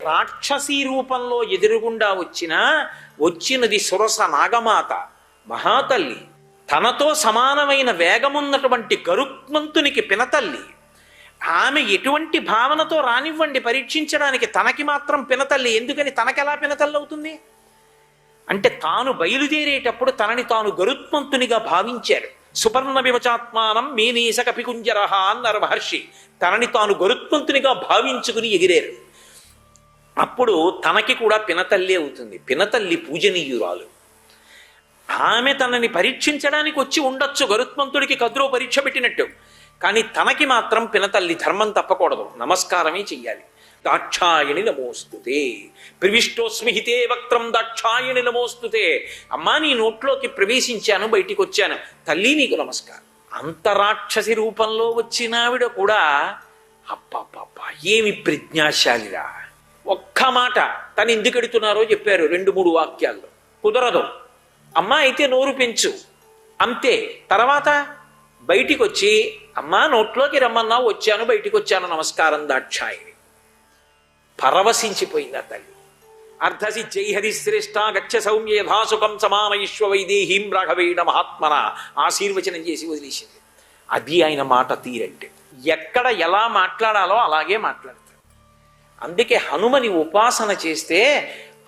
రాక్షసీ రూపంలో ఎదురుగుండా వచ్చినది సురస నాగమాత మహాతల్లి, తనతో సమానమైన వేగమున్నటువంటి గరుత్మంతునికి పినతల్లి. ఆమె ఎటువంటి భావనతో రానివ్వండి పరీక్షించడానికి, తనకి మాత్రం పినతల్లి. ఎందుకని తనకెలా పినతల్లి అవుతుంది అంటే, తాను బయలుదేరేటప్పుడు తనని తాను గరుత్మంతునిగా భావించారు. సుపర్ణ వివచాత్మానం మేనేశ కపికుంజరహ అన్నారు మహర్షి. తనని తాను గరుత్మంతునిగా భావించుకుని ఎగిరారు. అప్పుడు తనకి కూడా పినతల్లి అవుతుంది. పినతల్లి పూజనీయురాలు. ఆమె తనని పరీక్షించడానికి వచ్చి ఉండొచ్చు, గరుత్మంతుడికి కద్రో పరీక్ష పెట్టినట్టు. కానీ తనకి మాత్రం పినతల్లి, ధర్మం తప్పకూడదు, నమస్కారమే చెయ్యాలి. దాక్షాయణి నమోస్తుతే, ప్రవిష్టోస్మి హితే వక్త్రం దాక్షాయణి నమోస్తుతే. అమ్మా, నీ నోట్లోకి ప్రవేశించాను, బయటికి వచ్చాను, తల్లి నీకు నమస్కారం. అంతరాక్షసి రూపంలో వచ్చిన ఆవిడ కూడా అప్పాపాపా ఏమి ప్రజ్ఞాశాలిరా. ఒక్క మాట తను ఎందుకు ఎడుతున్నారో చెప్పారు 2-3 వాక్యాల్లో. కుదరదు అమ్మా, అయితే నోరు పెంచు అంతే. తర్వాత బయటికి వచ్చి, అమ్మా నోట్లోకి రమ్మన్నా, వచ్చాను, బయటికి వచ్చాను, నమస్కారం దాక్షాయిని. పరవశించిపోయింది ఆ తల్లి. అర్ధసిజ్జై హరిశ్రేష్ఠ గచ్చ సౌమ్య యథాసుఖం సమానయిష్వ వైదేహీం రాఘవేణ మహాత్మన ఆశీర్వచనం చేసి వదిలేసింది. అది ఆయన మాట తీరంటే. ఎక్కడ ఎలా మాట్లాడాలో అలాగే మాట్లాడతారు. అందుకే హనుమని ఉపాసన చేస్తే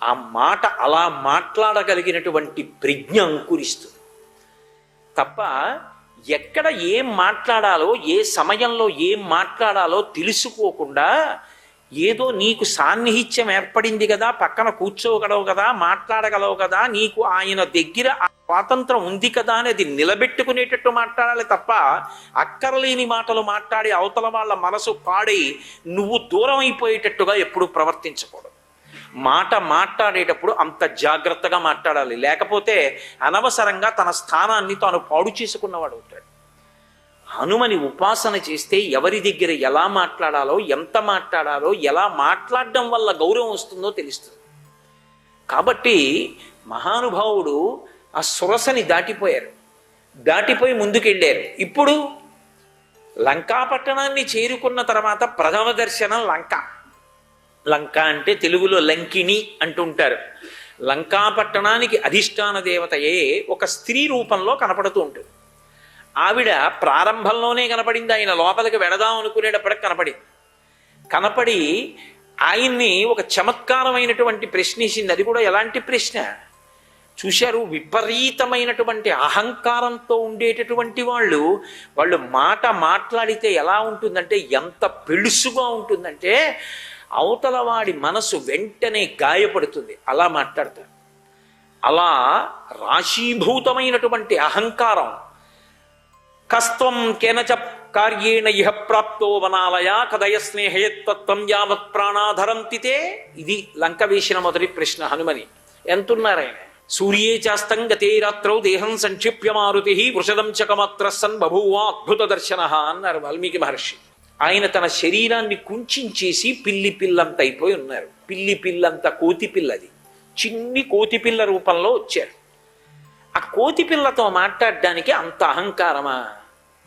ఆ మాట అలా మాట్లాడగలిగినటువంటి ప్రజ్ఞ అంకురిస్తుంది తప్ప, ఎక్కడ ఏం మాట్లాడాలో, ఏ సమయంలో ఏం మాట్లాడాలో తెలుసుకోకుండా ఏదో నీకు సాన్నిహిత్యం ఏర్పడింది కదా, పక్కన కూర్చోగలవు కదా, మాట్లాడగలవు కదా, నీకు ఆయన దగ్గర ఆ స్వాతంత్రం ఉంది కదా అని అది నిలబెట్టుకునేటట్టు మాట్లాడాలి తప్ప, అక్కరలేని మాటలు మాట్లాడి అవతల వాళ్ళ మనసు పాడై నువ్వు దూరం అయిపోయేటట్టుగా ఎప్పుడూ ప్రవర్తించకూడదు. మాట మాట్లాడేటప్పుడు అంత జాగ్రత్తగా మాట్లాడాలి. లేకపోతే అనవసరంగా తన స్థానాన్ని తాను పాడు చేసుకున్నవాడు అవుతాడు. హనుమని ఉపాసన చేస్తే ఎవరి దగ్గర ఎలా మాట్లాడాలో, ఎంత మాట్లాడాలో, ఎలా మాట్లాడడం వల్ల గౌరవం వస్తుందో తెలుస్తుంది. కాబట్టి మహానుభావుడు ఆ సురసని దాటిపోయారు, దాటిపోయి ముందుకెళ్ళారు. ఇప్పుడు లంకాపట్టణాన్ని చేరుకున్న తర్వాత ప్రథమ దర్శనం లంక. లంక అంటే తెలుగులో లంకిణి అంటుంటారు. లంకాపట్టణానికి అధిష్టాన దేవతయే ఒక స్త్రీ రూపంలో కనపడుతూ ఉంటుంది. ఆవిడ ప్రారంభంలోనే కనపడింది, ఆయన లోపలికి వెడదాం అనుకునేటప్పటికి కనపడి ఆయన్ని ఒక చమత్కారమైనటువంటి ప్రశ్నించింది. అది కూడా ఎలాంటి ప్రశ్న చూశారు? విపరీతమైనటువంటి అహంకారంతో ఉండేటటువంటి వాళ్ళు మాట మాట్లాడితే ఎలా ఉంటుందంటే, ఎంత పెళుసుగా ఉంటుందంటే అవతల వాడి మనసు వెంటనే గాయపడుతుంది. అలా మాట్లాడతారు. అలా రాశీభూతమైనటువంటి అహంకారం. కస్త్వం కేనచ కార్యేణ ఇహ ప్రాప్తో వనాలయ కదయ స్నేహయత్వం యావత్ ప్రాణాధరంతితే. ఇది లంక వేసిన మొదటి ప్రశ్న హనుమని. ఎంతున్నారాయన? సూర్యే చాస్తం గతే రాత్రౌ దేహం సంక్షిప్య మారుతి వృషదం చకమాత్ర సన్ బభూవ అద్భుత దర్శన అన్నారు వాల్మీకి మహర్షి. ఆయన తన శరీరాన్ని కుంచేసి పిల్లి పిల్లంత అయిపోయి ఉన్నారు. పిల్లి పిల్లంత కోతి పిల్లది, చిన్ని కోతి పిల్ల రూపంలో వచ్చారు. ఆ కోతి పిల్లతో మాట్లాడడానికి అంత అహంకారమా?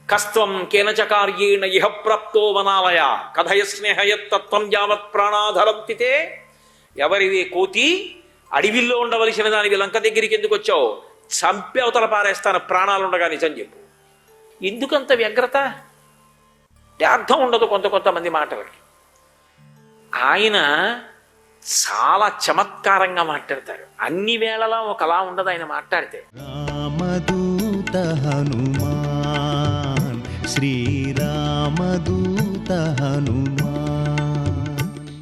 కస్త్వం కేనచ కార్యేణ ఇహ ప్రాప్తో వనాలయ కథయ స్నేహయత్వం యావత్ ప్రాణాధరంతితే. ఎవరివే కోతి? అడవిలో ఉండవలసిన దానికి లంక దగ్గరికి ఎందుకు వచ్చావు? చంపి అవతల పారేస్తాను ప్రాణాలు ఉండగా, నిజం చెప్పు. ఎందుకంత వ్యగ్రత? అర్థం ఉండదు కొంతమంది మాటలకి. ఆయన చాలా చమత్కారంగా మాట్లాడతారు. అన్ని వేళలా ఒకలా ఉండదు ఆయన మాట్లాడితే. రామదూత హనుమాన్, శ్రీరామదూత హనుమాన్.